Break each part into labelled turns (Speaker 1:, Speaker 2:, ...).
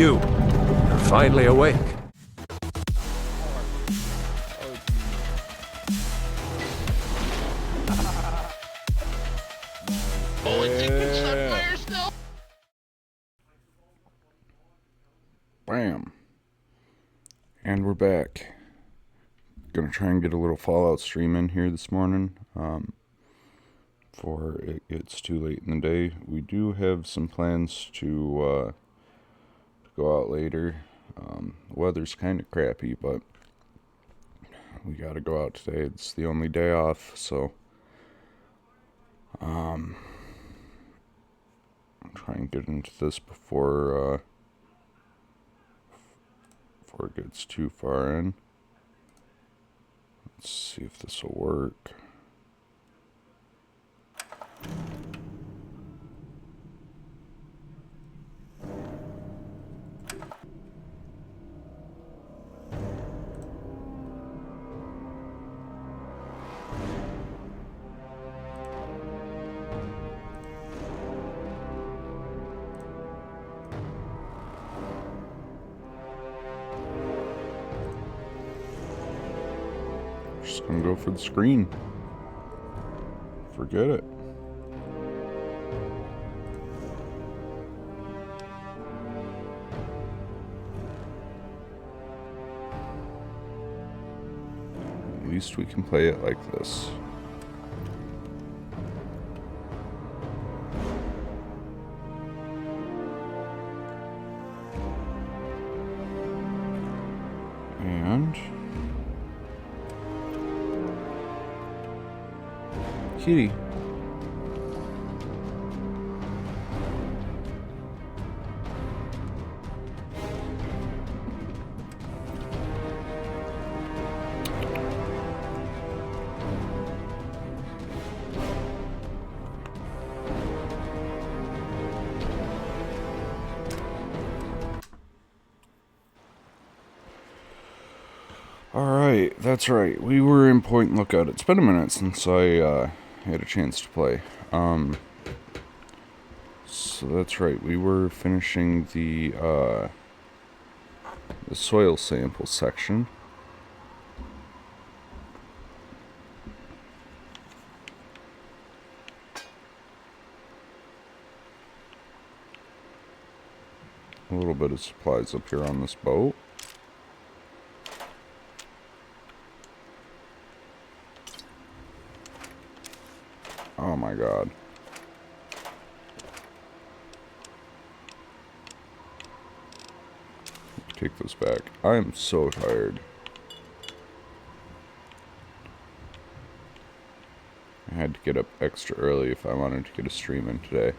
Speaker 1: you're finally awake.
Speaker 2: Bam. And we're back. Gonna try and get a little Fallout stream in here this morning. Before it gets too late in the day. We do have some plans to go out later. The weather's kind of crappy, but we gotta go out today. It's the only day off, so I'll try and get into this before it gets too far in. Let's see if this will work. Just gonna go for the screen. Forget it. At least we can play it like this. And kitty. Alright, that's right. We were in Point Lookout. It's been a minute since I had a chance to play. So that's right. We were finishing the soil sample section. A little bit of supplies up here on this boat. Oh my god. Take this back. I am so tired. I had to get up extra early if I wanted to get a stream in today.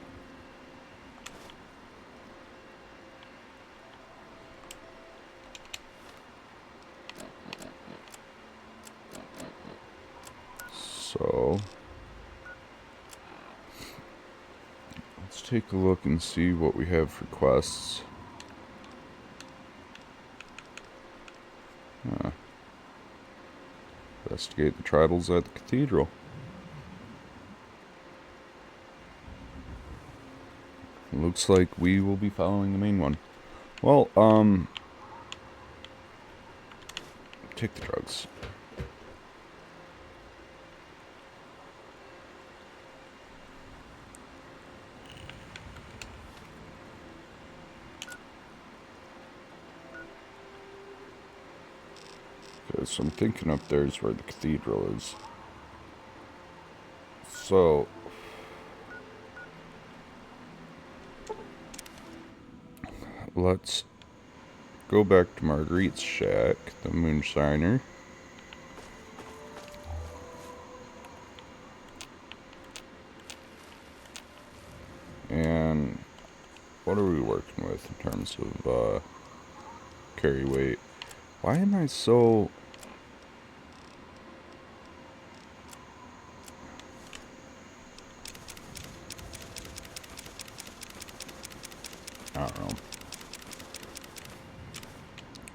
Speaker 2: So let's take a look and see what we have for quests. Investigate the tribals at the cathedral. Looks like we will be following the main one. Well, take the drugs. Okay, so I'm thinking up there is where the cathedral is. So let's go back to Marguerite's shack, the moonshiner. And what are we working with in terms of carry weight? Why am I so... I don't know.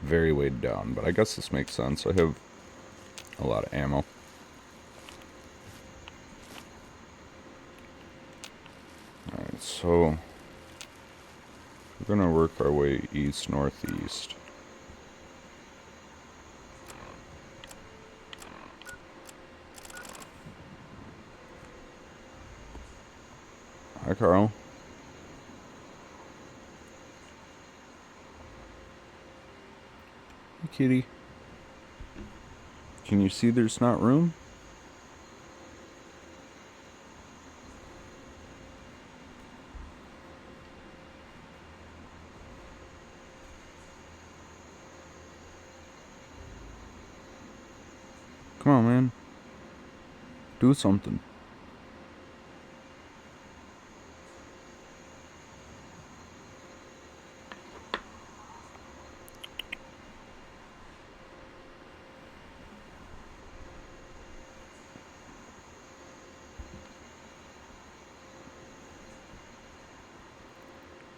Speaker 2: Very weighed down, but I guess this makes sense. I have a lot of ammo. Alright, so We're gonna work our way east-northeast. Hi, Carl. Hey, kitty. Can you see there's not room? Come on, man. Do something.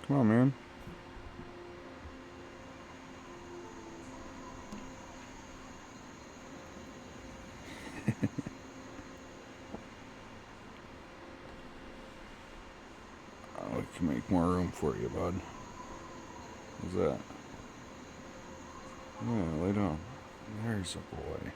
Speaker 2: Come on, man. We can make more room for you, bud. What's that? Yeah, lay down. There's a boy.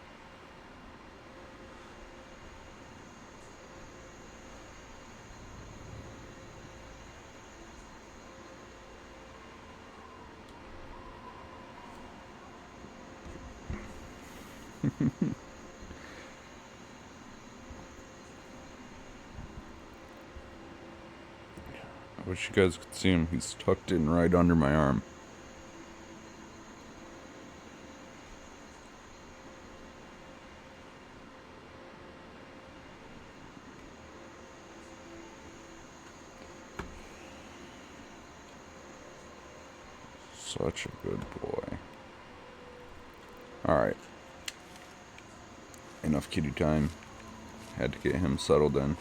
Speaker 2: I wish you guys could see him. He's tucked in right under my arm. Such a good boy. Alright. Enough kitty time. Had to get him settled in.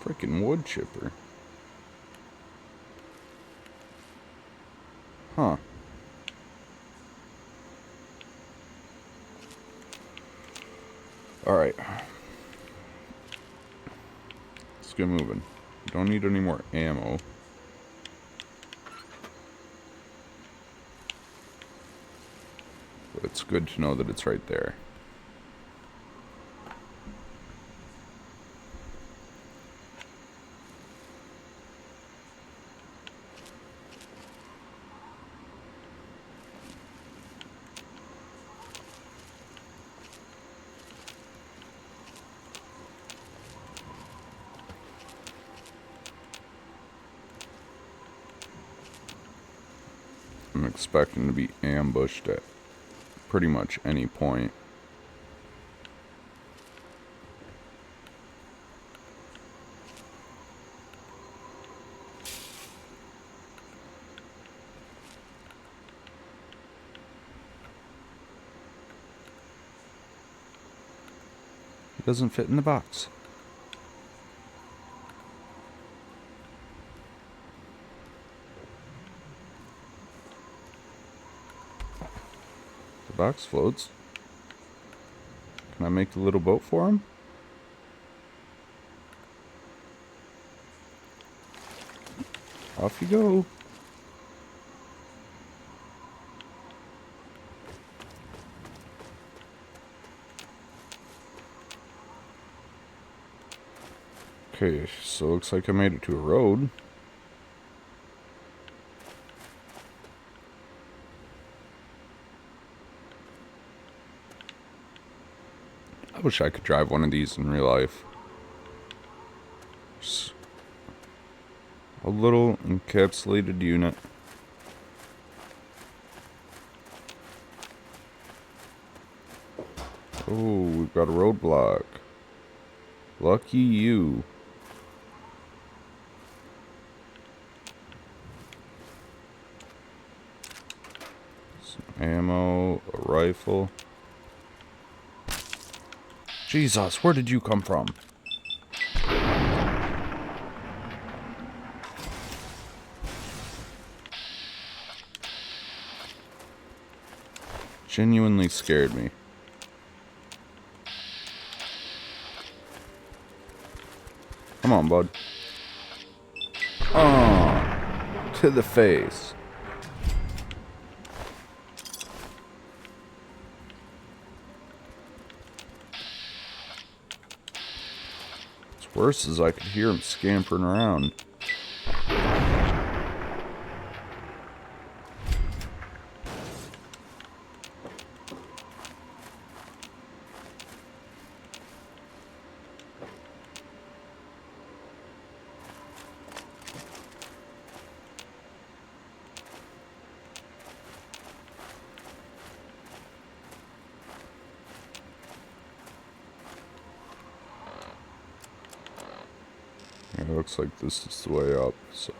Speaker 2: Freaking wood chipper. Huh. Alright. Let's get moving. Don't need any more ammo. But it's good to know that it's right there. I'm expecting to be ambushed at pretty much any point. It doesn't fit in the box. The box floats. Can I make the little boat for him? Off you go. Okay, so looks like I made it to a road. I wish I could drive one of these in real life. Just a little encapsulated unit. Oh, we've got a roadblock. Lucky you. Some ammo, a rifle. Jesus, where did you come from? Genuinely scared me. Come on, bud. Oh, to the face. What's worse is I could hear him scampering around. It looks like this is the way up, so.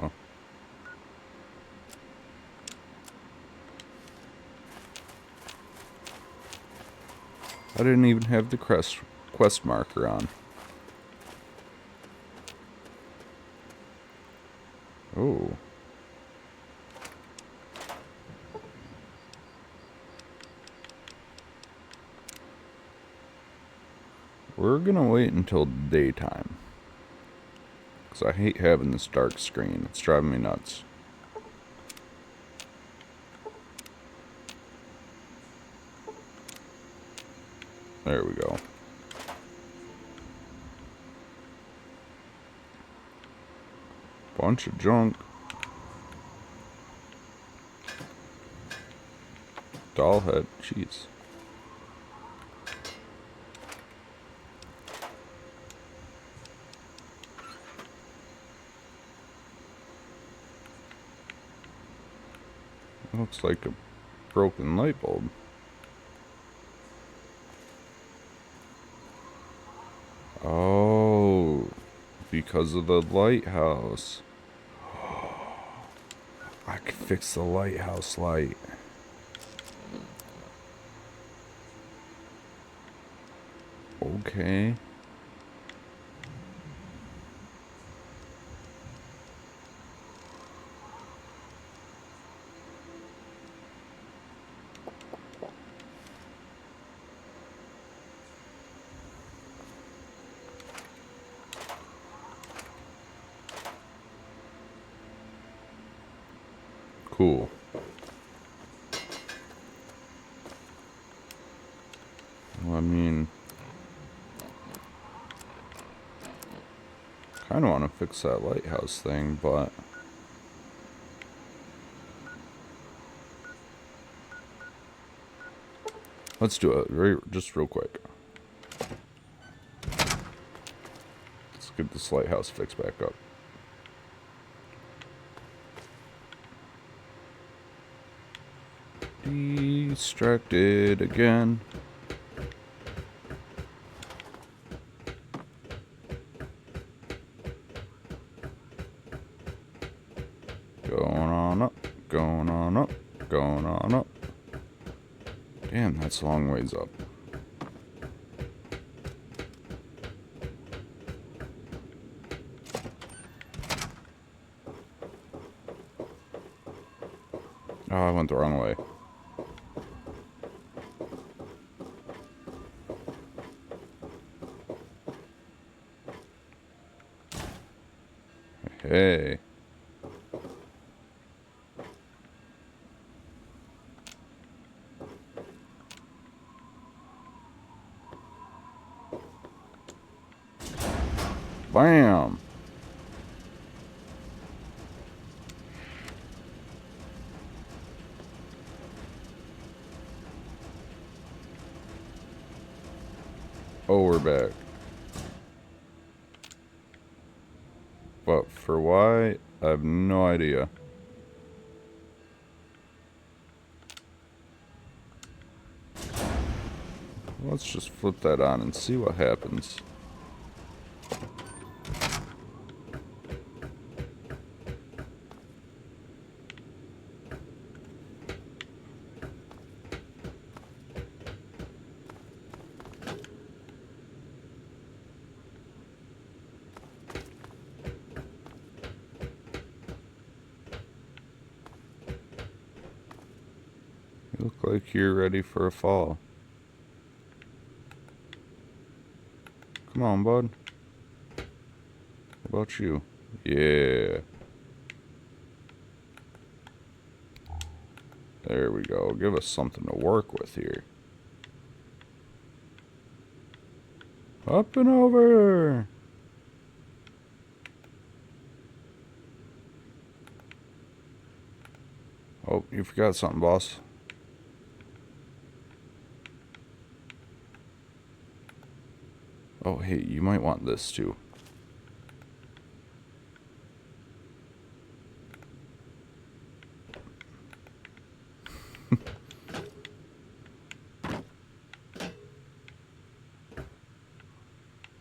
Speaker 2: I didn't even have the quest marker on. Oh. We're gonna wait until daytime. Because I hate having this dark screen. It's driving me nuts. There we go. Bunch of junk. Doll head. Jeez. Looks like a broken light bulb. Oh, because of the lighthouse. I could fix the lighthouse light. Okay. Cool. Well, I mean, kind of want to fix that lighthouse thing, but let's do it just real quick. Let's get this lighthouse fixed back up. Distracted again. Going on up, going on up, going on up. Damn, that's a long ways up. Oh, I went the wrong way. Hey. Bam. Oh, we're back. But for why, I have no idea. Let's just flip that on and see what happens. You look like you're ready for a fall. Come on, bud. What about you? Yeah. There we go. Give us something to work with here. Up and over! Oh, you forgot something, boss. Oh, hey, you might want this too.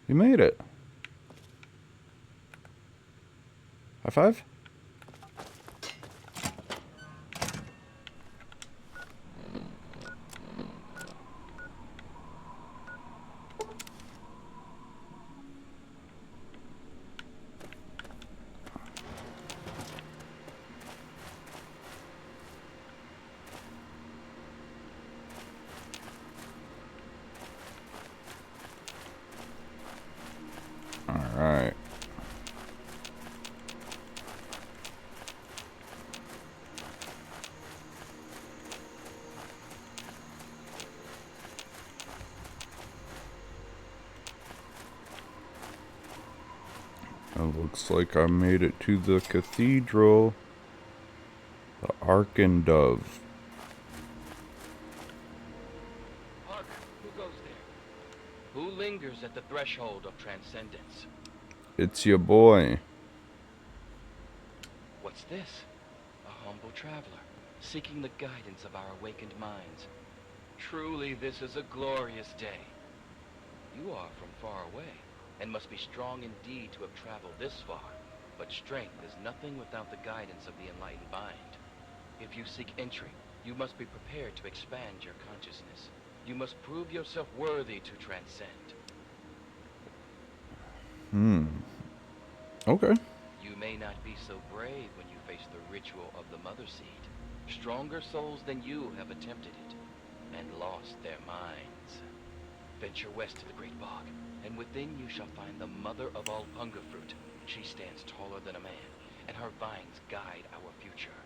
Speaker 2: You made it. High five? Alright. It looks like I made it to the cathedral. The Ark and Dove.
Speaker 3: Hark! Who goes there? Who lingers at the threshold of transcendence?
Speaker 2: It's your boy.
Speaker 3: What's this? A humble traveler, seeking the guidance of our awakened minds. Truly, this is a glorious day. You are from far away, and must be strong indeed to have traveled this far. But strength is nothing without the guidance of the enlightened mind. If you seek entry, you must be prepared to expand your consciousness. You must prove yourself worthy to transcend.
Speaker 2: Okay.
Speaker 3: You may not be so brave when you face the ritual of the Mother Seed. Stronger souls than you have attempted it, and lost their minds. Venture west to the Great Bog, and within you shall find the Mother of all Hunger Fruit. She stands taller than a man, and her vines guide our future.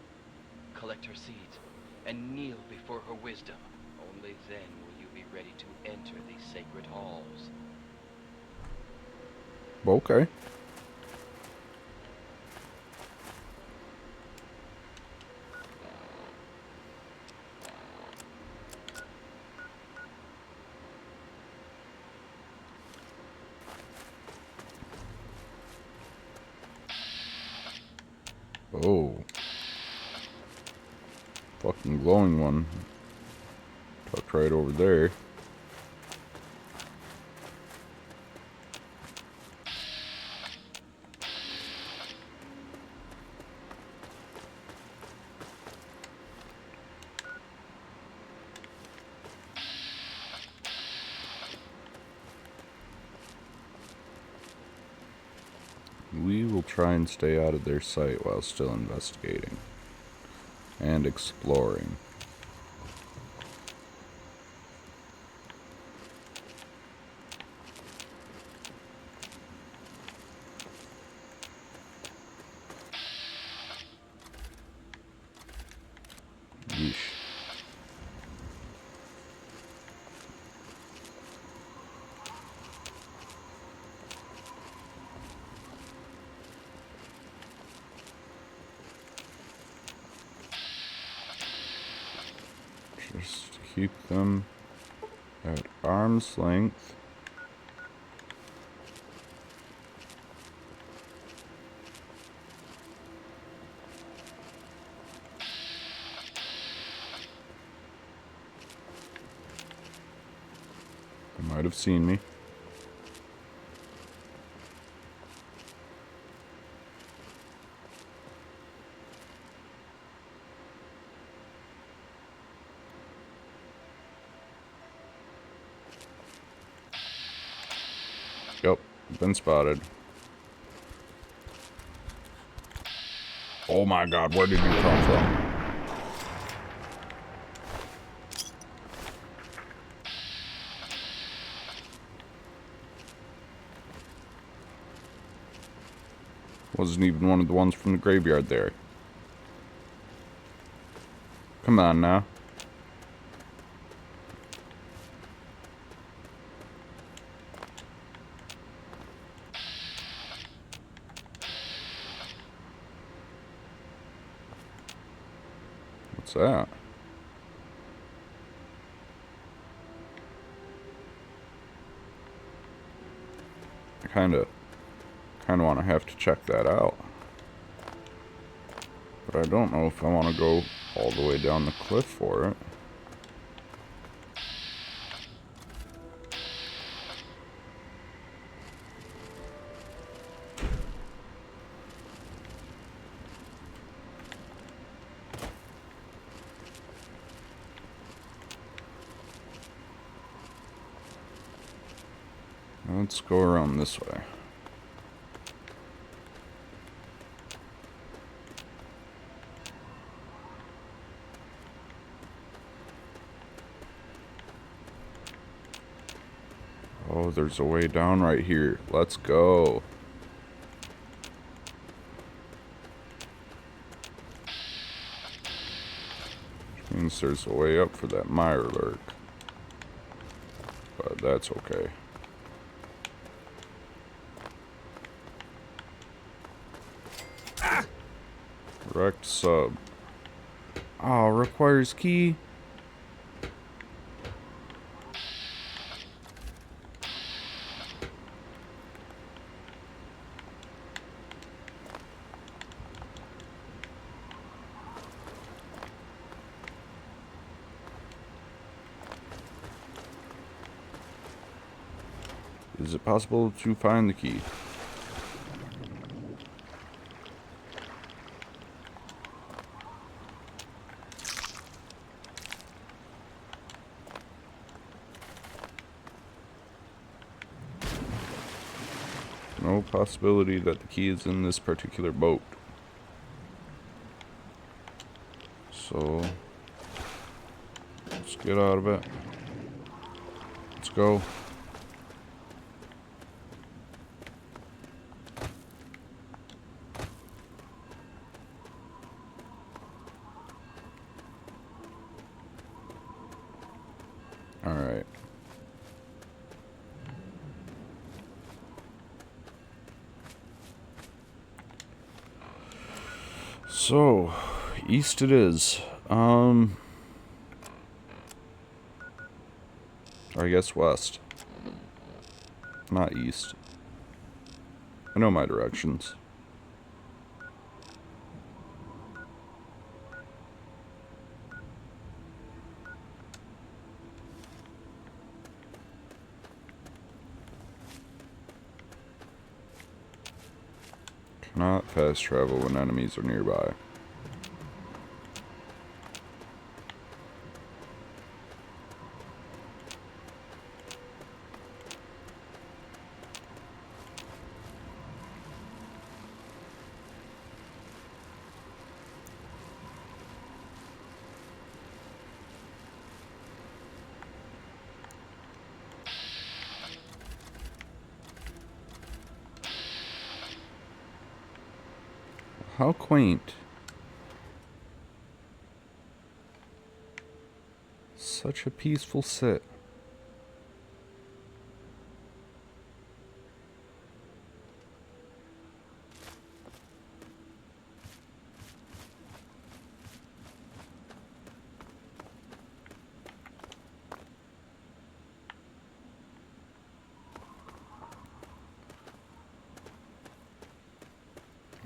Speaker 3: Collect her seeds, and kneel before her wisdom. Only then will you be ready to enter these sacred halls.
Speaker 2: Okay. Oh. Fucking glowing one. Tucked right over there. We will try and stay out of their sight while still investigating and exploring. Yeesh. Just keep them at arm's length. They might have seen me. Yep, been spotted. Oh my god, where did you come from? Wasn't even one of the ones from the graveyard there. Come on now. What's that? I kinda want to have to check that out. But I don't know if I want to go all the way down the cliff for it. Let's go around this way. Oh, there's a way down right here. Let's go. Which means there's a way up for that Mirelurk. But that's okay. Wrecked sub. Oh, requires key. Is it possible to find the key? No possibility that the key is in this particular boat. So, let's get out of it. Let's go. Alright. So, east it is. Or I guess west. Not east. I know my directions. Cannot fast travel when enemies are nearby. How quaint. Such a peaceful sit.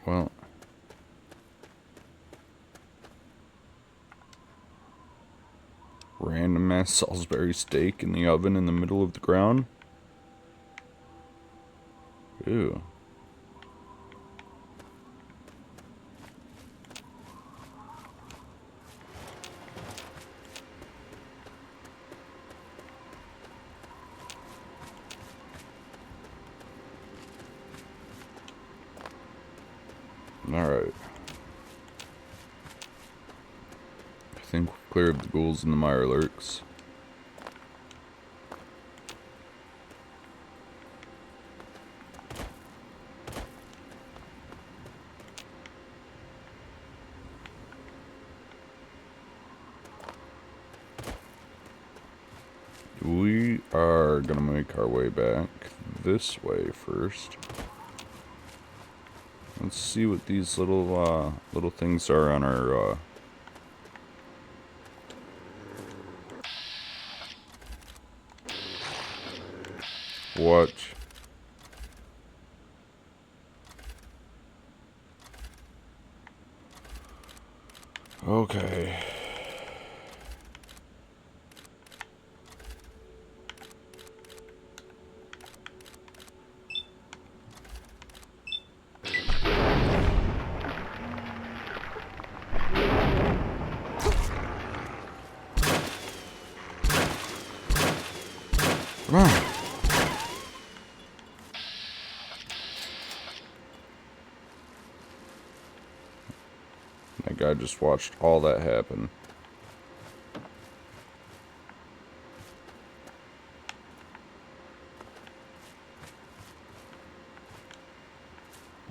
Speaker 2: Well, random ass Salisbury steak in the oven in the middle of the ground. Ew. Alright. I think we're clear of the ghouls and the Mirelurks. are gonna make our way back this way first. Let's see what these little things are on our what? Okay. Come on. That guy just watched all that happen.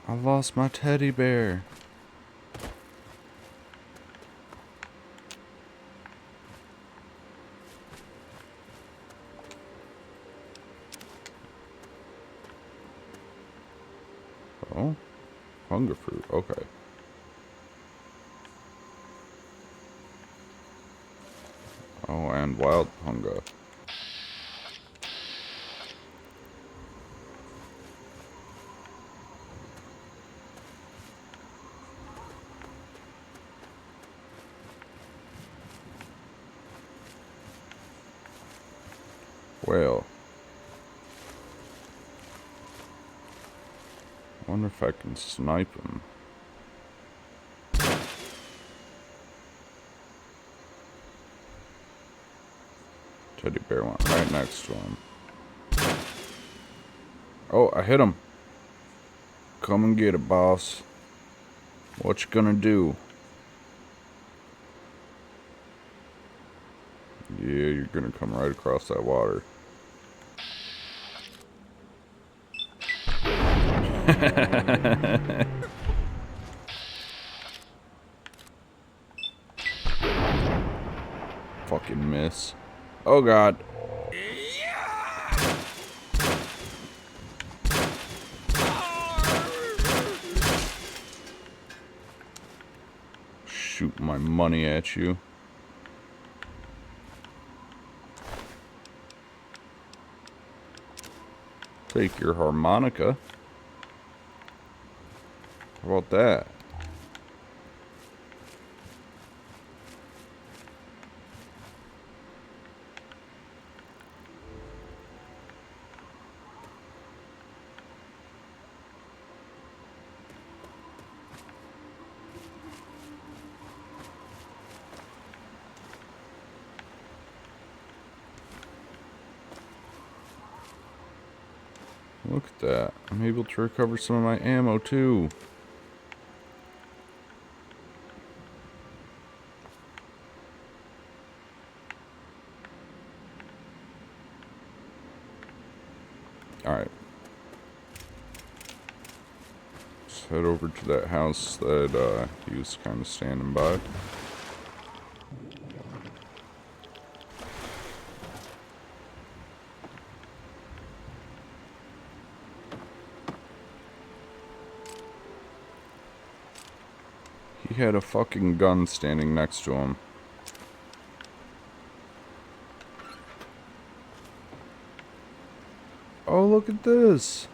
Speaker 2: I lost my teddy bear. Oh, hunger fruit. Okay. Oh, and wild hunger. Well, I wonder if I can snipe him. Teddy bear went right next to him. Oh, I hit him. Come and get it, boss. What you gonna do? Yeah, you're gonna come right across that water. Fucking miss. Oh god. Shoot my money at you. Take your harmonica. How about that? Look at that. I'm able to recover some of my ammo too. Alright. Let's head over to that house that he was kind of standing by. He had a fucking gun standing next to him. Oh, look at this.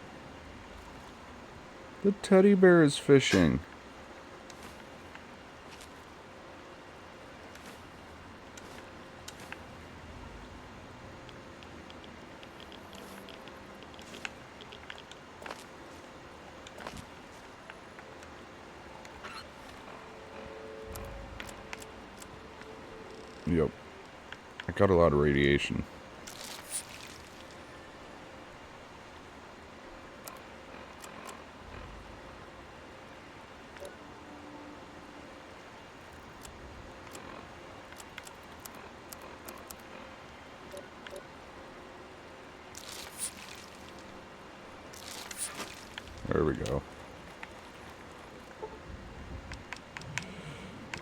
Speaker 2: The teddy bear is fishing. Yep. I got a lot of radiation. There we go.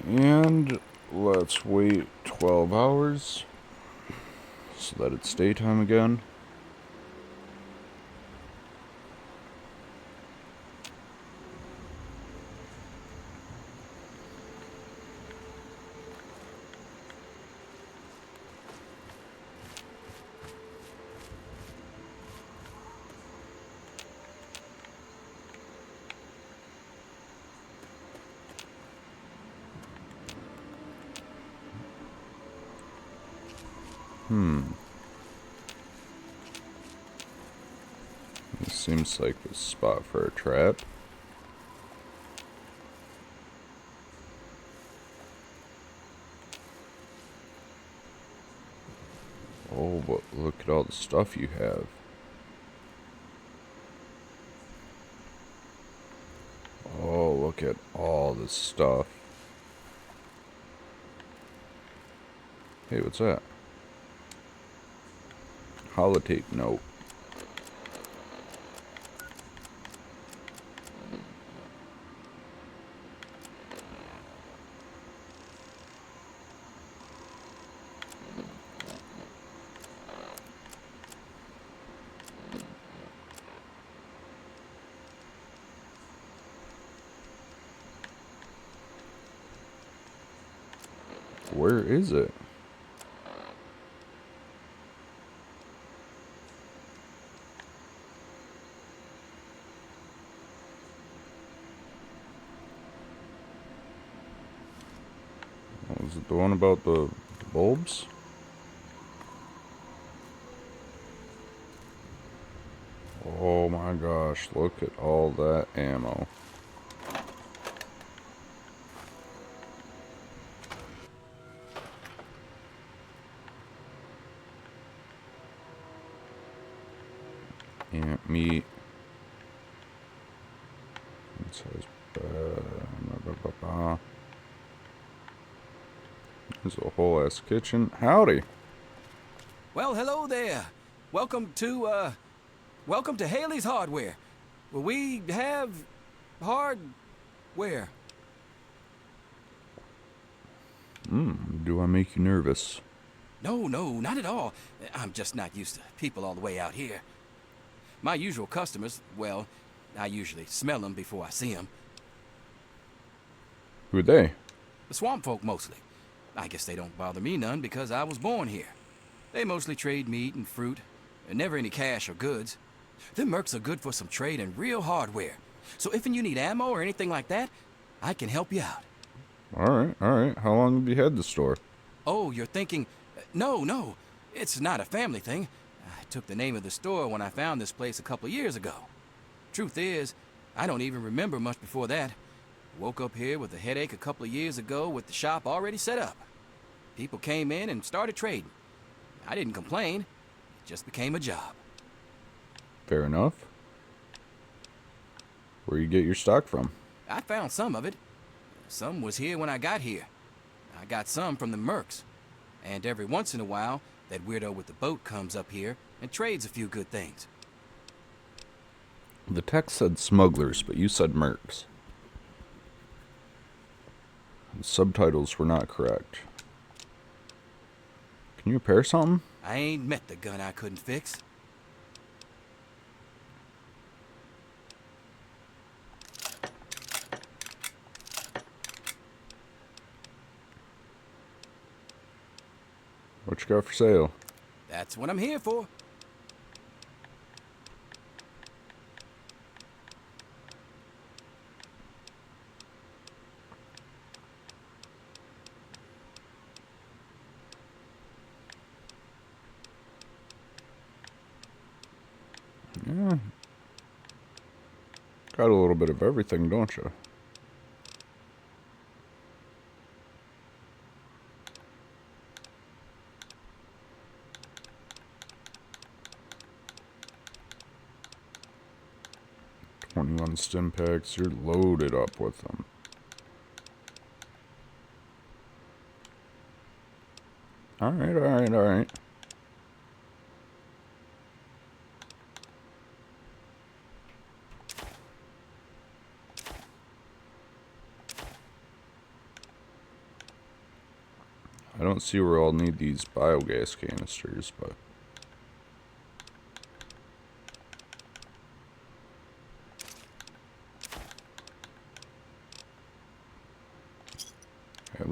Speaker 2: And let's wait 12 hours. so that it's daytime again. This seems like a spot for a trap. Oh, but look at all the stuff you have. Oh, look at all this stuff. Hey, what's that? Holotape note. Where is it? Was it the one about the bulbs? Oh my gosh, look at all that ammo. Ant meat. It says, there's a whole ass kitchen. Howdy.
Speaker 4: Well, hello there. Welcome to Haley's Hardware. Well, we have hardware.
Speaker 2: Do I make you nervous?
Speaker 4: No, not at all. I'm just not used to people all the way out here. My usual customers, well, I usually smell them before I see them.
Speaker 2: Who are they?
Speaker 4: The swamp folk mostly. I guess they don't bother me none because I was born here. They mostly trade meat and fruit, and never any cash or goods. Them mercs are good for some trade and real hardware. So if you need ammo or anything like that, I can help you out.
Speaker 2: Alright. How long have you had the store?
Speaker 4: Oh, you're thinking... No. It's not a family thing. I took the name of the store when I found this place a couple years ago. Truth is, I don't even remember much before that. Woke up here with a headache a couple of years ago with the shop already set up. People came in and started trading. I didn't complain. It just became a job.
Speaker 2: Fair enough. Where you get your stock from?
Speaker 4: I found some of it. Some was here when I got here. I got some from the mercs. And every once in a while, that weirdo with the boat comes up here and trades a few good things.
Speaker 2: The text said smugglers, but you said mercs. The subtitles were not correct. Can you repair something?
Speaker 4: I ain't met the gun I couldn't fix.
Speaker 2: What you got for sale?
Speaker 4: That's what I'm here for.
Speaker 2: Yeah. Got a little bit of everything, don't you? "21 stim packs, you're loaded up with them." Alright. I don't see where I'll need these biogas canisters, but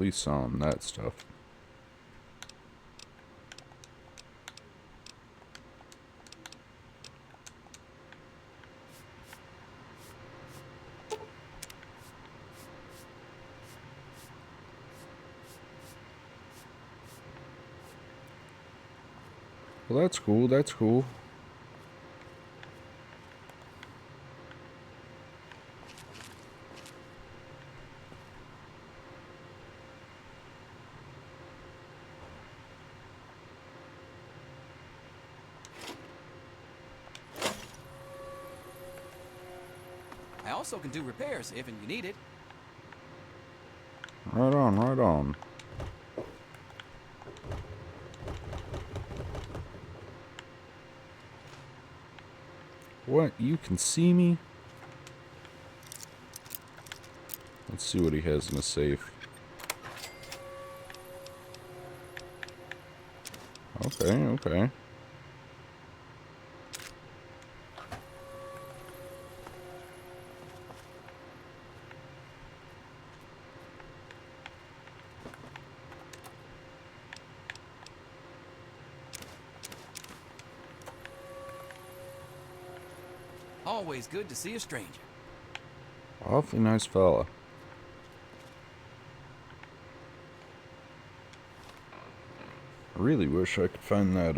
Speaker 2: least selling that stuff. Well, that's cool, that's cool.
Speaker 4: I also can do repairs if and you need it.
Speaker 2: Right on, right on. What? You can see me? Let's see what he has in the safe. Okay, okay.
Speaker 4: Always good to see a stranger.
Speaker 2: Awfully nice fella. I really wish I could find that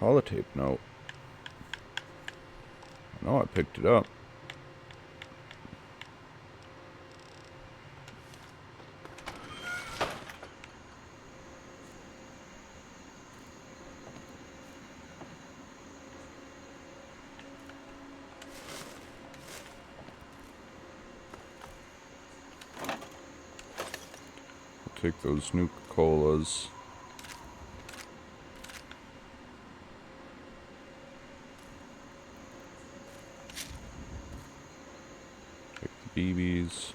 Speaker 2: holotape note. I know I picked it up. Take those Nuka-Colas. Take the BBs.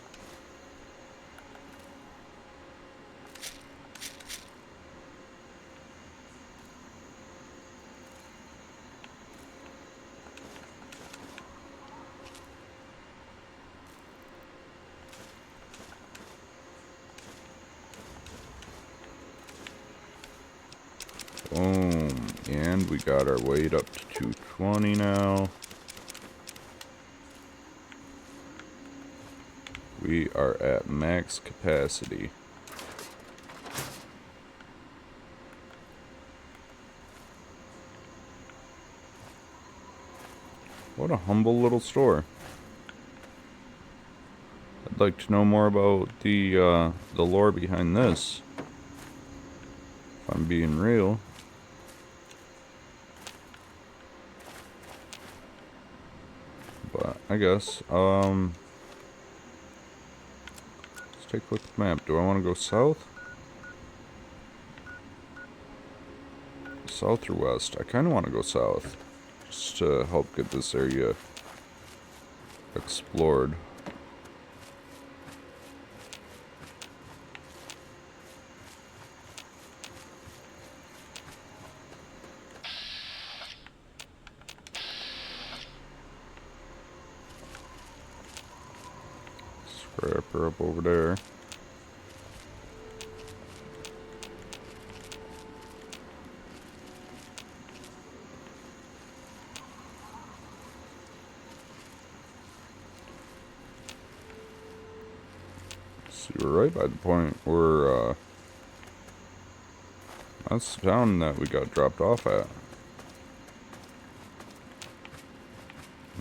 Speaker 2: Boom. And we got our weight up to 220 now. We are at max capacity. What a humble little store. I'd like to know more about the lore behind this. If I'm being real. But I guess, let's take a look at the map. Do I want to go south? South or west? I kind of want to go south. Just to help get this area explored. Scrapper up over there. See, we're right by the point where, that's the town that we got dropped off at.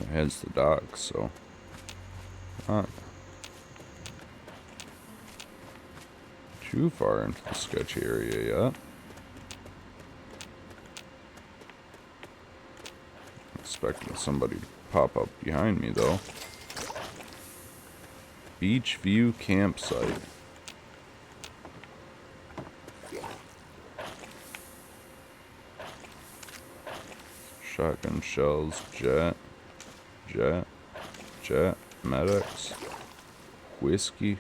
Speaker 2: It has the docks, so not too far into the sketchy area yet. Expecting somebody to pop up behind me though. Beach View Campsite. Shotgun shells, jet, medics, whiskey.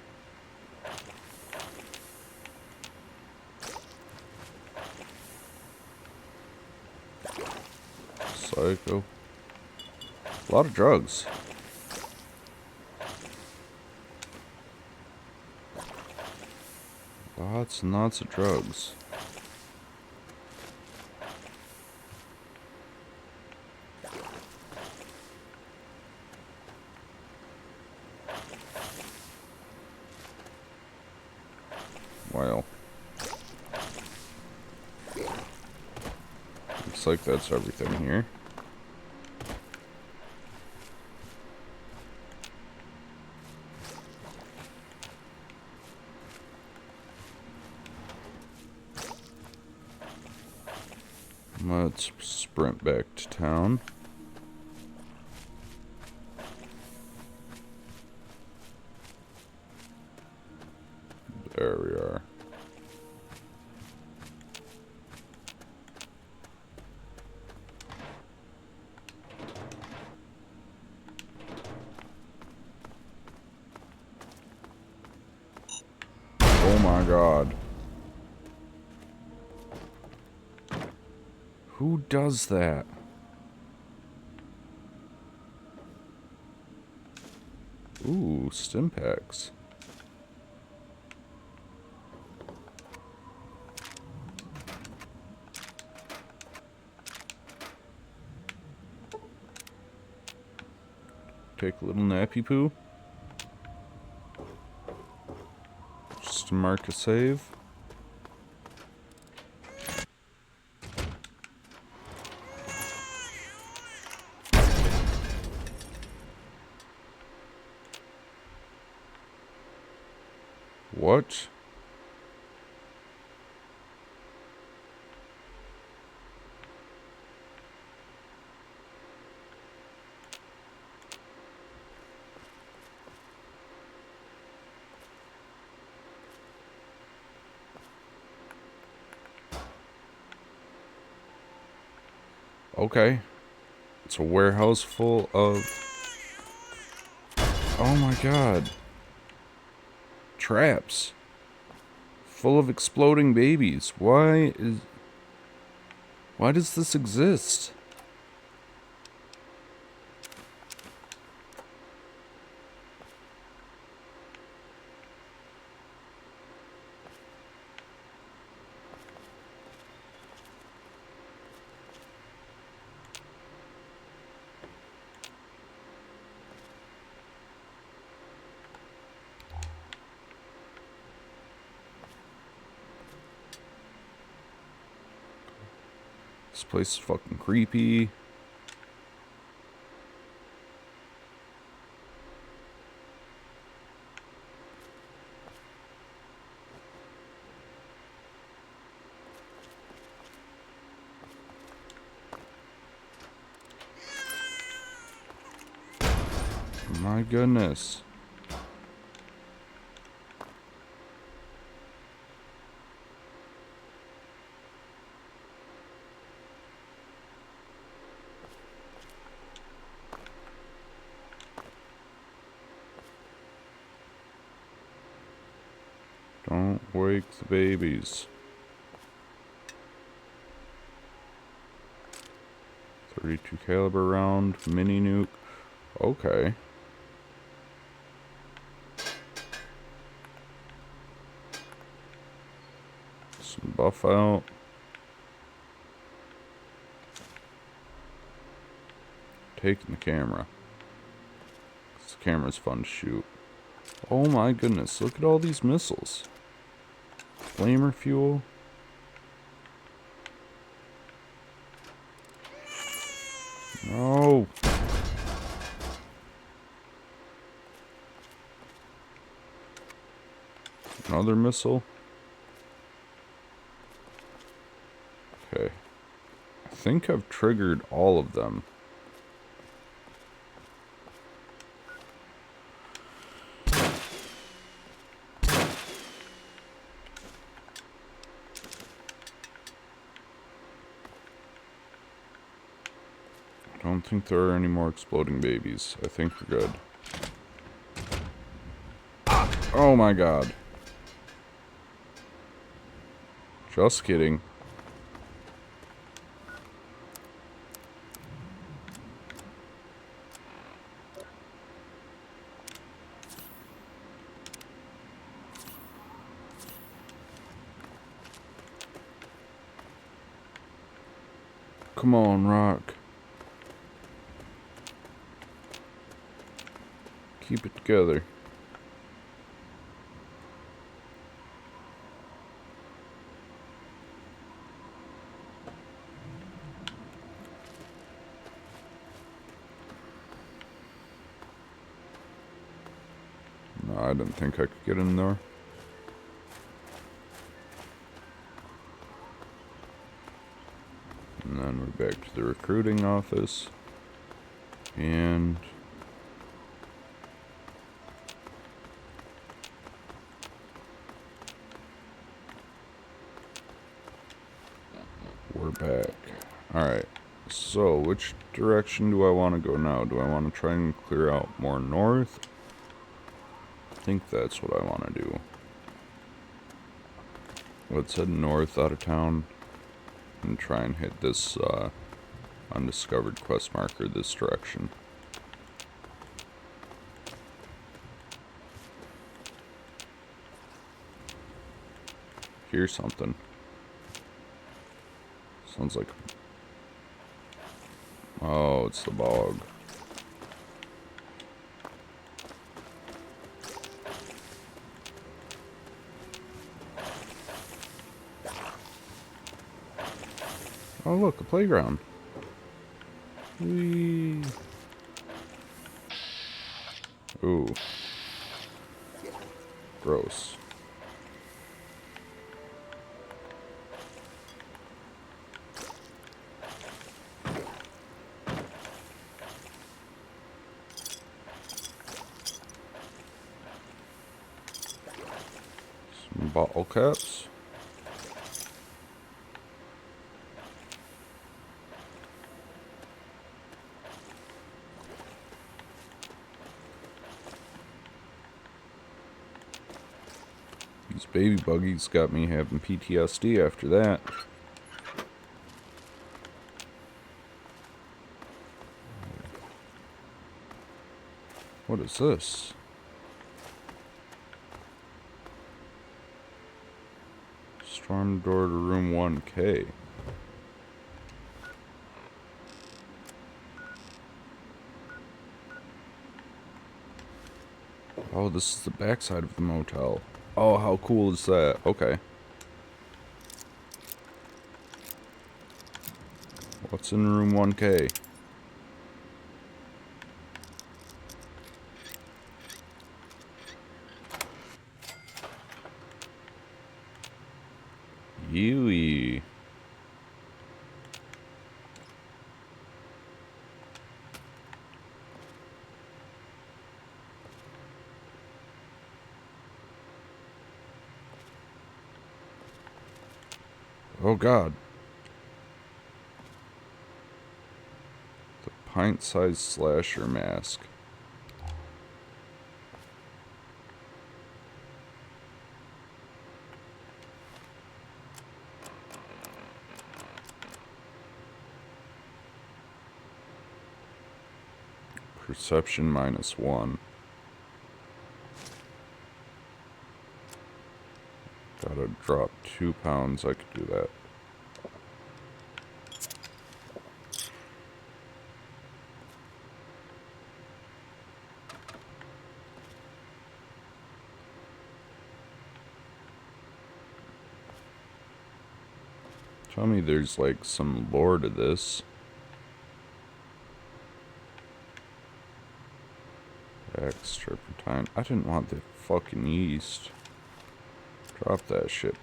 Speaker 2: Psycho. A lot of drugs. Lots and lots of drugs. Well. Looks like that's everything here. Let's sprint back to town. There we are. Oh my god. Who does that? Ooh, Stimpaks. Take a little nappy poo. Just to mark a save. What? Okay. It's a warehouse full of... Oh my god. Traps. Full of exploding babies. Why does this exist? This place is fucking creepy. My goodness. Don't wake the babies. 32 caliber round, mini nuke. Okay. Some buff out. Taking the camera. 'Cause the camera's fun to shoot. Oh my goodness, look at all these missiles. Flamer fuel. No. Another missile. Okay. I think I've triggered all of them. I don't think there are any more exploding babies. I think we're good. Oh my god. Just kidding. Come on, rock. Keep it together. No, I didn't think I could get in there. And then we're back to the recruiting office. And we're back. Alright, so which direction do I want to go now? Do I want to try and clear out more north? I think that's what I want to do. Let's head north out of town and try and hit this undiscovered quest marker this direction. Hear something. Sounds like... Oh, it's the bog. Oh, look, a playground. Whee. Ooh. Gross. Some bottle caps. These baby buggies got me having PTSD after that. What is this? Storm door to room 1K. Oh, this is the backside of the motel. Oh, how cool is that? Okay. What's in room 1K? Yui. Oh god. The pint-sized slasher mask. Perception -1. Gotta drop 2 pounds. I could do that. Tell me there's like some lore to this. X turpentine. I didn't want the fucking yeast. Drop that shit.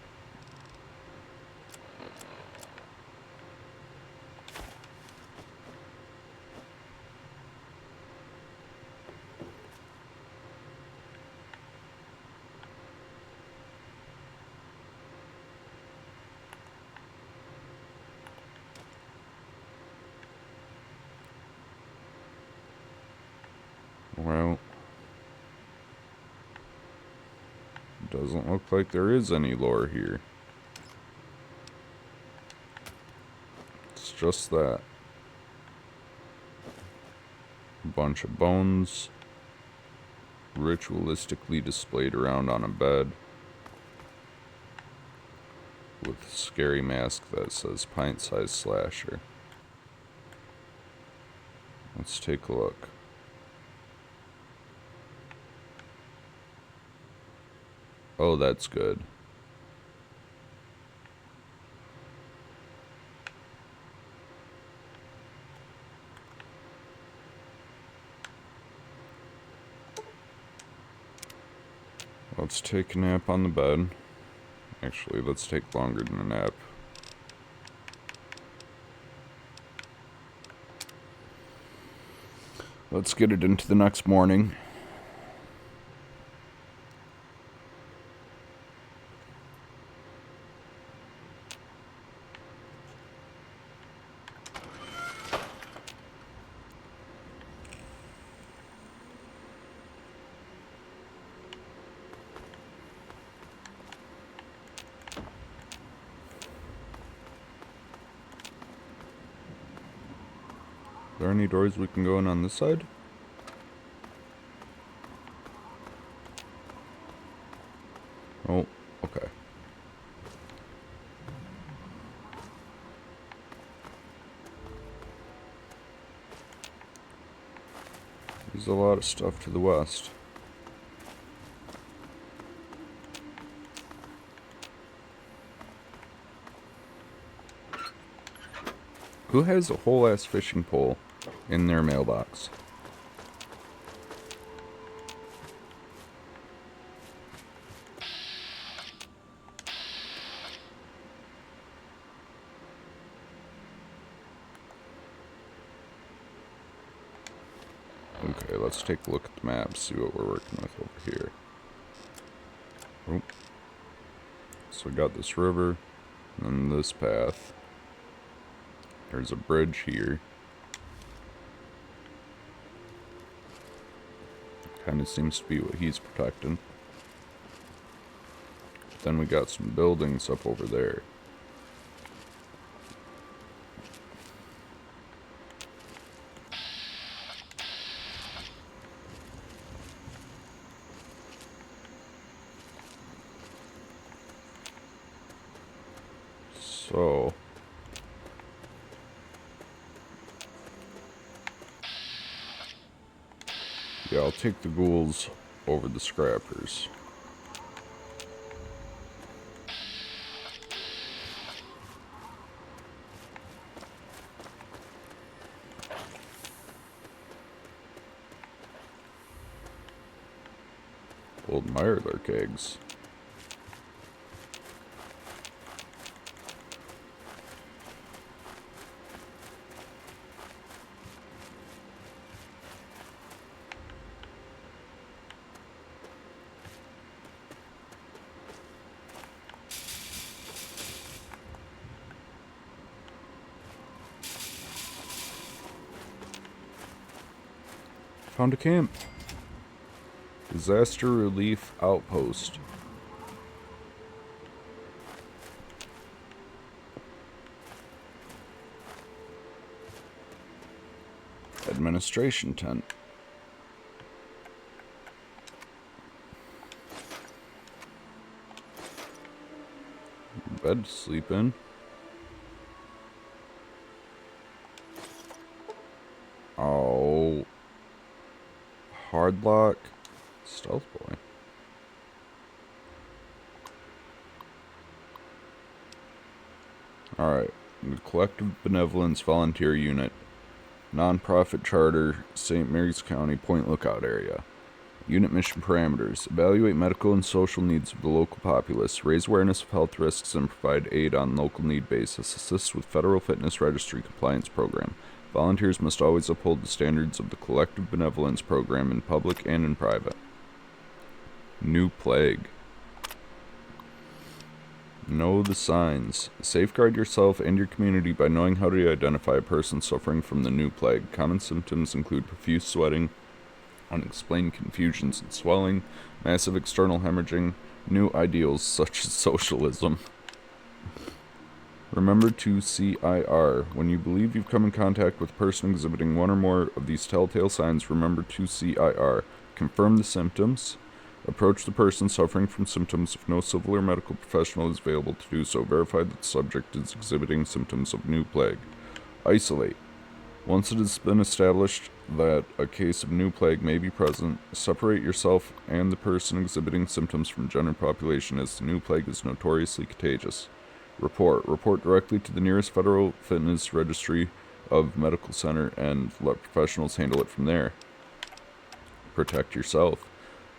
Speaker 2: Well, doesn't look like there is any lore here. It's just that. A bunch of bones ritualistically displayed around on a bed with a scary mask that says pint-sized slasher. Let's take a look. Oh, that's good. Let's take a nap on the bed. Actually, let's take longer than a nap. Let's get it into the next morning. Are there any doors we can go in on this side? Oh, okay. There's a lot of stuff to the west. Who has a whole ass fishing pole in their mailbox? Okay, let's take a look at the map, see what we're working with over here. Oh. So we got this river, and then this path. There's a bridge here. Kind of seems to be what he's protecting. Then we got some buildings up over there. So yeah, I'll take the ghouls over the scrappers. Old Mirelurk eggs. Found a camp. Disaster Relief Outpost. Administration tent. Bed to sleep in. Oh. Hardlock. Stealth boy. Alright. The Collective Benevolence Volunteer Unit. Nonprofit charter, St. Mary's County, Point Lookout area. Unit mission parameters. Evaluate medical and social needs of the local populace. Raise awareness of health risks and provide aid on local need basis. Assist with Federal Fitness Registry compliance program. Volunteers must always uphold the standards of the Collective Benevolence Program in public and in private. New plague. Know the signs. Safeguard yourself and your community by knowing how to identify a person suffering from the new plague. Common symptoms include profuse sweating, unexplained confusions and swelling, massive external hemorrhaging, new ideals such as socialism. Remember to CIR. When you believe you've come in contact with a person exhibiting one or more of these telltale signs, remember to CIR. Confirm the symptoms. Approach the person suffering from symptoms if no civil or medical professional is available to do so. Verify that the subject is exhibiting symptoms of new plague. Isolate. Once it has been established that a case of new plague may be present, separate yourself and the person exhibiting symptoms from general population, as the new plague is notoriously contagious. Report directly to the nearest federal fitness registry of medical center and let professionals handle it from there. Protect yourself.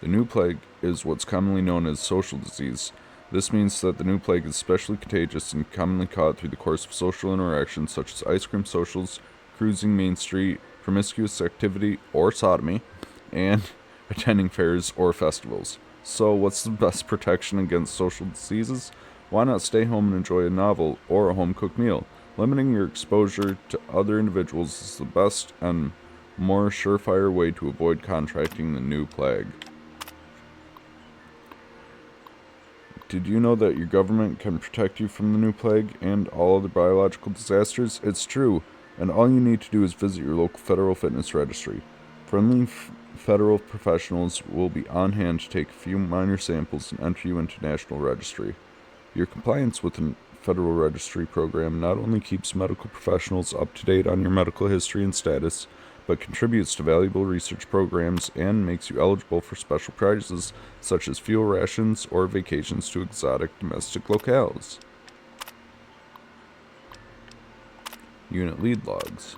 Speaker 2: The new plague is what's commonly known as social disease. This means that the new plague is especially contagious and commonly caught through the course of social interactions such as ice cream socials, cruising Main Street, promiscuous activity or sodomy, and attending fairs or festivals. So what's the best protection against social diseases? Why not stay home and enjoy a novel or a home-cooked meal? Limiting your exposure to other individuals is the best and more surefire way to avoid contracting the new plague. Did you know that your government can protect you from the new plague and all other biological disasters? It's true, and all you need to do is visit your local federal fitness registry. Friendly federal professionals will be on hand to take a few minor samples and enter you into national registry. Your compliance with the federal registry program not only keeps medical professionals up to date on your medical history and status, but contributes to valuable research programs and makes you eligible for special prizes such as fuel rations or vacations to exotic domestic locales. Unit lead logs.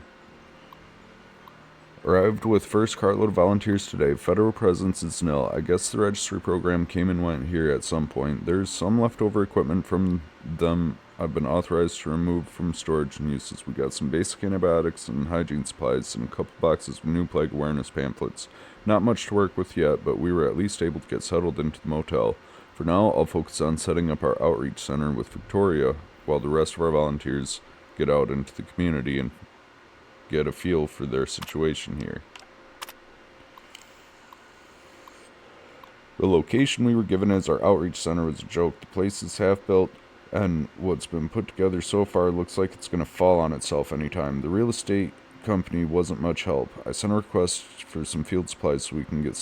Speaker 2: Arrived with first cartload of volunteers today. Federal presence is nil. I guess the registry program came and went here at some point. There's some leftover equipment from them I've been authorized to remove from storage and uses. We got some basic antibiotics and hygiene supplies and a couple boxes of new plague awareness pamphlets. Not much to work with yet, but we were at least able to get settled into the motel. For now, I'll focus on setting up our outreach center with Victoria, while the rest of our volunteers get out into the community and get a feel for their situation here. The location we were given as our outreach center was a joke. The place is half built, and what's been put together so far looks like it's going to fall on itself anytime. The real estate company wasn't much help. I sent a request for some field supplies so we can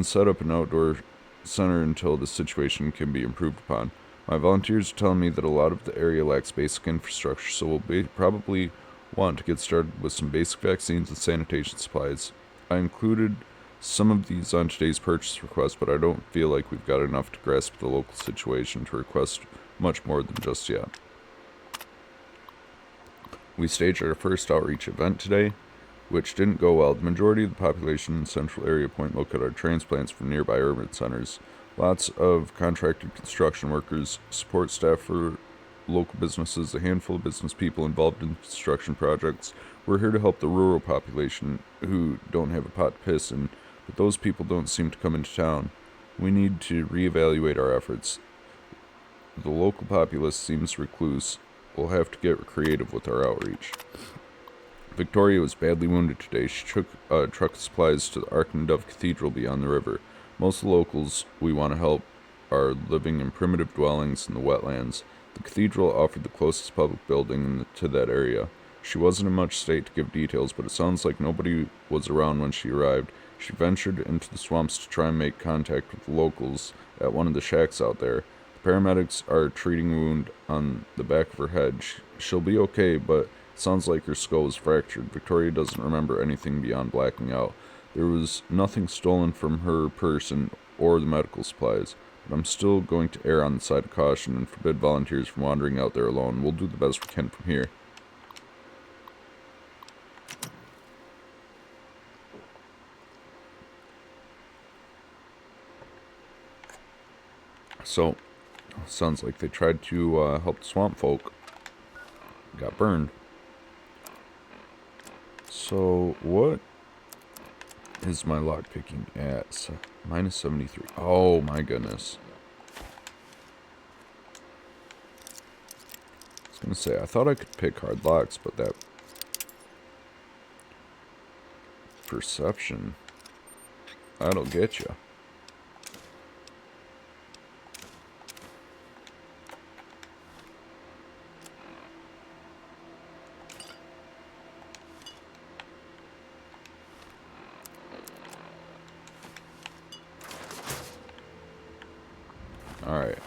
Speaker 2: set up an outdoor center until the situation can be improved upon. My volunteers are telling me that a lot of the area lacks basic infrastructure, so we'll probably want to get started with some basic vaccines and sanitation supplies. I included some of these on today's purchase request, but I don't feel like we've got enough to grasp the local situation to request much more than just yet. We staged our first outreach event today, which didn't go well. The majority of the population in the central area point look at our transplants from nearby urban centers. Lots of contracted construction workers, support staff for local businesses, a handful of business people involved in construction projects. We're here to help the rural population who don't have a pot to piss in, but those people don't seem to come into town. We need to reevaluate our efforts. The local populace seems recluse. We'll have to get creative with our outreach. Victoria was badly wounded today. She took a truck of supplies to the Ark and Dove Cathedral beyond the river. Most of the locals we want to help are living in primitive dwellings in the wetlands. The cathedral offered the closest public building to that area. She wasn't in much state to give details, but it sounds like nobody was around when she arrived. She ventured into the swamps to try and make contact with the locals at one of the shacks out there. The paramedics are treating a wound on the back of her head. She'll be okay, but it sounds like her skull is fractured. Victoria doesn't remember anything beyond blacking out. There was nothing stolen from her person or the medical supplies, but I'm still going to err on the side of caution and forbid volunteers from wandering out there alone. We'll do the best we can from here. So, sounds like they tried to help the swamp folk. Got burned. So, what is my lockpicking at? Minus 73. Oh my goodness. I was going to say, I thought I could pick hard locks, but that perception, that'll get you. Alright.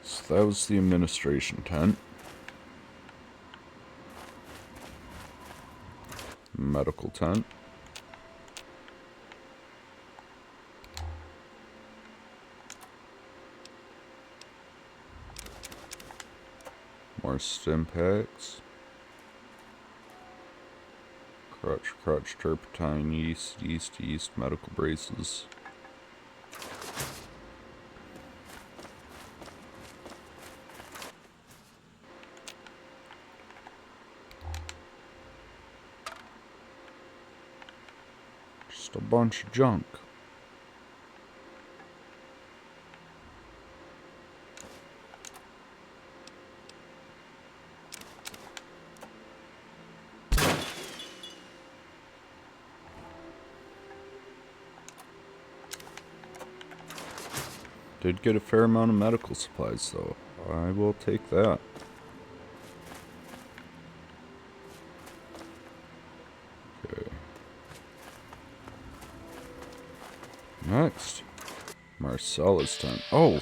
Speaker 2: So that was the administration tent. medical tent. More stim packs. Crutch, turpentine, yeast, medical braces. Just a bunch of junk. Did get a fair amount of medical supplies, though. I will take that. Okay. Next. Marcella's tent. Oh!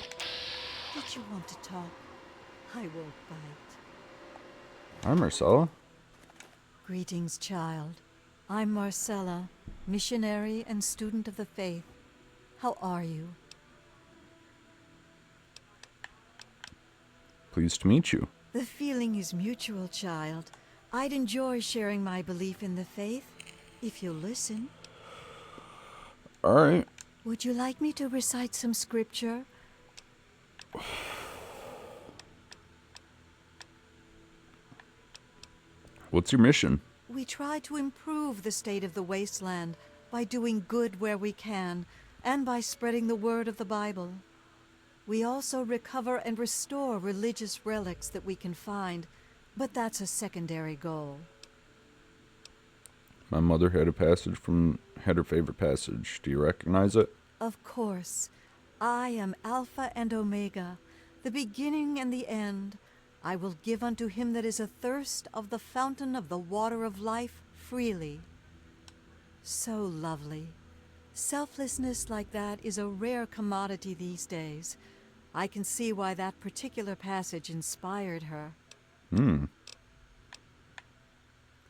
Speaker 5: Did you want to talk? I won't bite.
Speaker 2: Hi, Marcella.
Speaker 5: Greetings, child. I'm Marcella, missionary and student of the faith. How are you?
Speaker 2: Pleased to meet you.
Speaker 5: The feeling is mutual, child. I'd enjoy sharing my belief in the faith, if you'll listen.
Speaker 2: Alright.
Speaker 5: Would you like me to recite some scripture?
Speaker 2: What's your mission?
Speaker 5: We try to improve the state of the wasteland by doing good where we can, and by spreading the word of the Bible. We also recover and restore religious relics that we can find, but that's a secondary goal.
Speaker 2: My mother had her favorite passage. Do you recognize it?
Speaker 5: Of course. I am Alpha and Omega, the beginning and the end. I will give unto him that is athirst of the fountain of the water of life freely. So lovely. Selflessness like that is a rare commodity these days. I can see why that particular passage inspired her.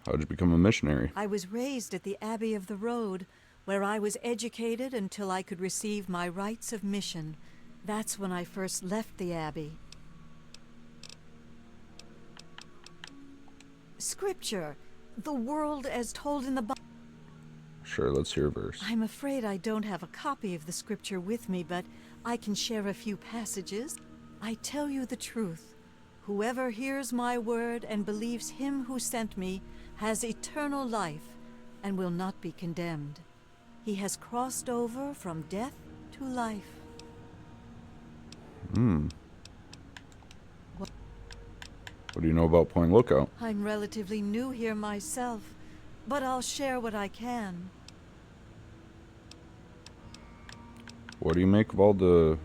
Speaker 2: How'd you become a missionary?
Speaker 5: I was raised at the Abbey of the Road, where I was educated until I could receive my rites of mission. That's when I first left the Abbey. Scripture, the world as told in the Bible.
Speaker 2: Sure, let's hear a verse.
Speaker 5: I'm afraid I don't have a copy of the scripture with me, but I can share a few passages. I tell you the truth. Whoever hears my word and believes him who sent me has eternal life and will not be condemned. He has crossed over from death to life.
Speaker 2: What do you know about Point Lookout?
Speaker 5: I'm relatively new here myself, but I'll share what I can.
Speaker 2: What do you make of all the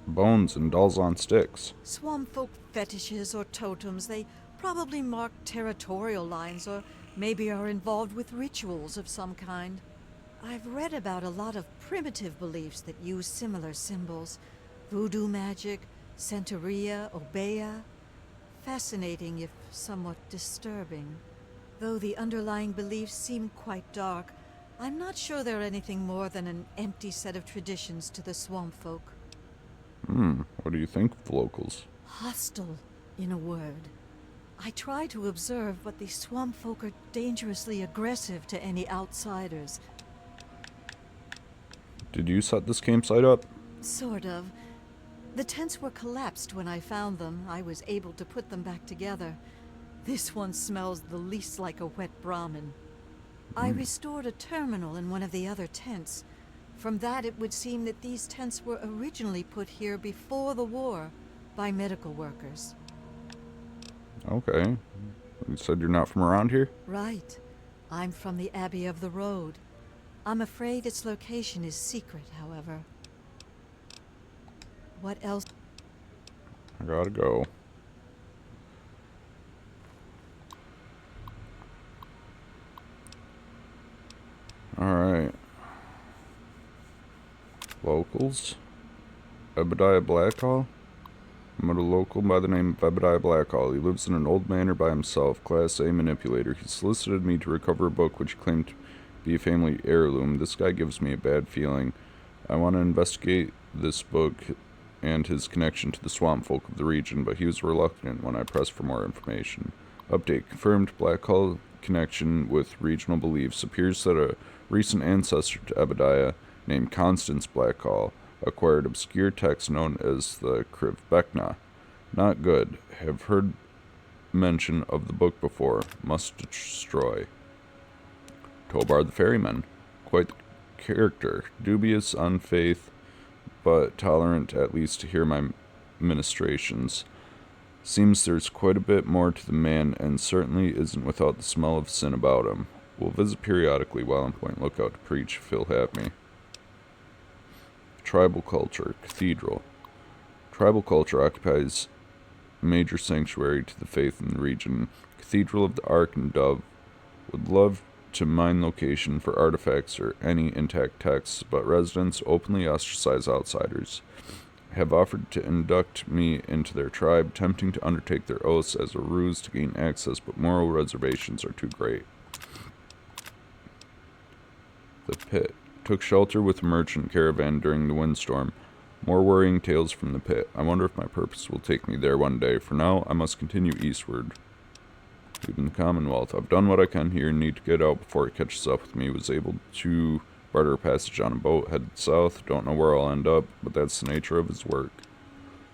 Speaker 2: bones and dolls on sticks?
Speaker 5: Swamp folk fetishes or totems, they probably mark territorial lines or maybe are involved with rituals of some kind. I've read about a lot of primitive beliefs that use similar symbols. Voodoo magic, Santeria, Obeah. Fascinating, if somewhat disturbing. Though the underlying beliefs seem quite dark, I'm not sure they're anything more than an empty set of traditions to the swamp folk.
Speaker 2: What do you think of the locals?
Speaker 5: Hostile, in a word. I try to observe, but the swamp folk are dangerously aggressive to any outsiders.
Speaker 2: Did you set this campsite up?
Speaker 5: Sort of. The tents were collapsed when I found them. I was able to put them back together. This one smells the least like a wet Brahmin. I restored a terminal in one of the other tents. From that, it would seem that these tents were originally put here before the war by medical workers.
Speaker 2: Okay. You said you're not from around here?
Speaker 5: Right. I'm from the Abbey of the Road. I'm afraid its location is secret, however. What else?
Speaker 2: I gotta go. Alright. Locals. Obadiah Blackhall. I'm with a local by the name of Ebediah Blackhall. He lives in an old manor by himself, Class A manipulator. He solicited me to recover a book which claimed to be a family heirloom. This guy gives me a bad feeling. I want to investigate this book and his connection to the swamp folk of the region, but he was reluctant when I pressed for more information. Update. Confirmed Blackhall connection with regional beliefs. Appears that a recent ancestor to Ebediah, named Constance Blackhall, acquired obscure text known as the Krivbekna. Not good. Have heard mention of the book before. Must destroy. Tobar the Ferryman. Quite the character. Dubious on faith, but tolerant at least to hear my ministrations. Seems there's quite a bit more to the man, and certainly isn't without the smell of sin about him. Will visit periodically while on point lookout to preach if he'll have me. Tribal culture. Cathedral. Tribal culture occupies a major sanctuary to the faith in the region. Cathedral of the Ark and Dove. Would love to mine location for artifacts or any intact texts, but residents openly ostracize outsiders. Have offered to induct me into their tribe, tempting to undertake their oaths as a ruse to gain access, but moral reservations are too great. The Pit. Took shelter with a merchant caravan during the windstorm. More worrying tales from the Pit. I wonder if my purpose will take me there one day. For now, I must continue eastward. Leaving the Commonwealth. I've done what I can here and need to get out before it catches up with me. Was able to barter a passage on a boat, headed south. Don't know where I'll end up, but that's the nature of his work.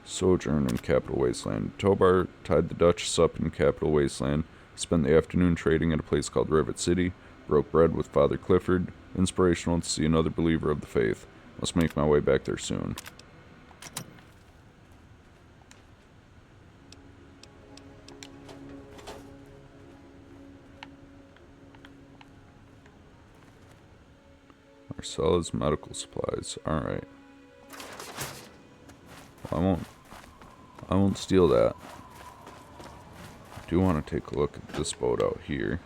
Speaker 2: Sojourn in Capital Wasteland. Tobar tied the Duchess up in Capital Wasteland. Spent the afternoon trading at a place called Rivet City. Broke bread with Father Clifford. Inspirational to see another believer of the faith. Must make my way back there soon. Marcella's medical supplies. Alright. Well, I won't steal that. I do want to take a look at this boat out here.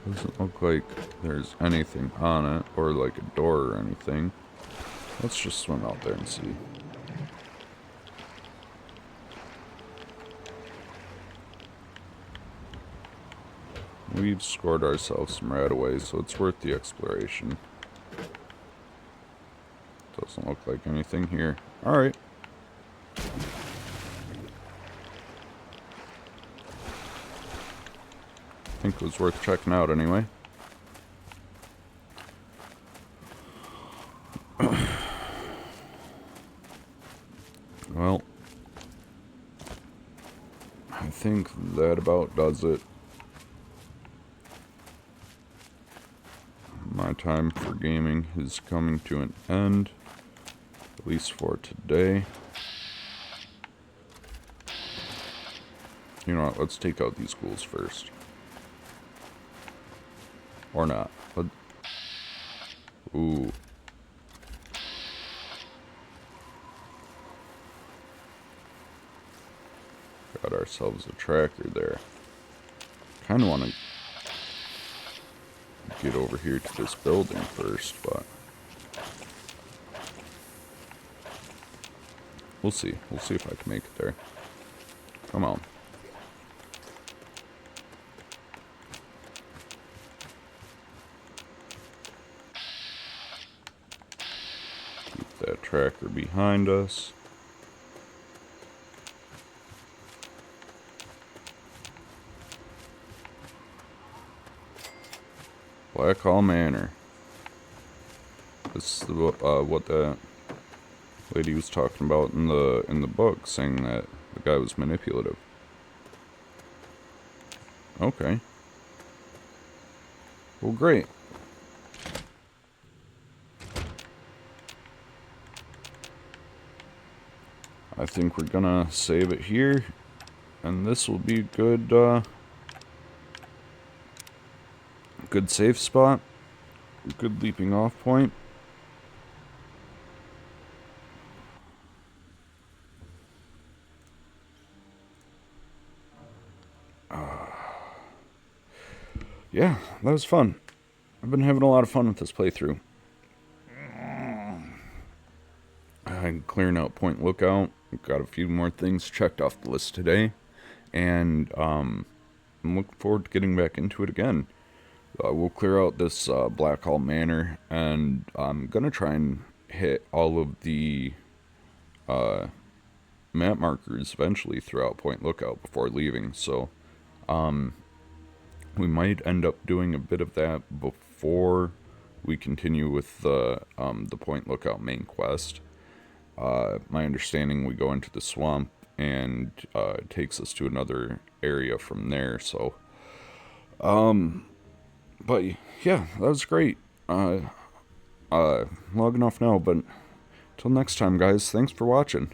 Speaker 2: Doesn't look like there's anything on it, or like a door or anything. Let's just swim out there and see. We've scored ourselves some RadAway, so it's worth the exploration. Doesn't look like anything here. Alright. I think it was worth checking out anyway. Well, I think that about does it. My time for gaming is coming to an end, at least for today. You know what, let's take out these ghouls first. Or not. Ooh. Got ourselves a tracker there. Kind of want to get over here to this building first, but we'll see. We'll see if I can make it there. Come on. Keep that tracker behind us. Blackhall Manor. This is what that lady was talking about in the book, saying that the guy was manipulative. Okay. Well, great. I think we're gonna save it here, and this will be good. Good safe spot. Good leaping off point. yeah, that was fun. I've been having a lot of fun with this playthrough. I'm clearing out Point Lookout. Got a few more things checked off the list today. And I'm looking forward to getting back into it again. We'll clear out this Blackhall Manor, and I'm going to try and hit all of the map markers eventually throughout Point Lookout before leaving. So we might end up doing a bit of that before we continue with the Point Lookout main quest. My understanding, we go into the swamp and it takes us to another area from there. So, but yeah, that was great. Logging off now, but till next time, guys, thanks for watching.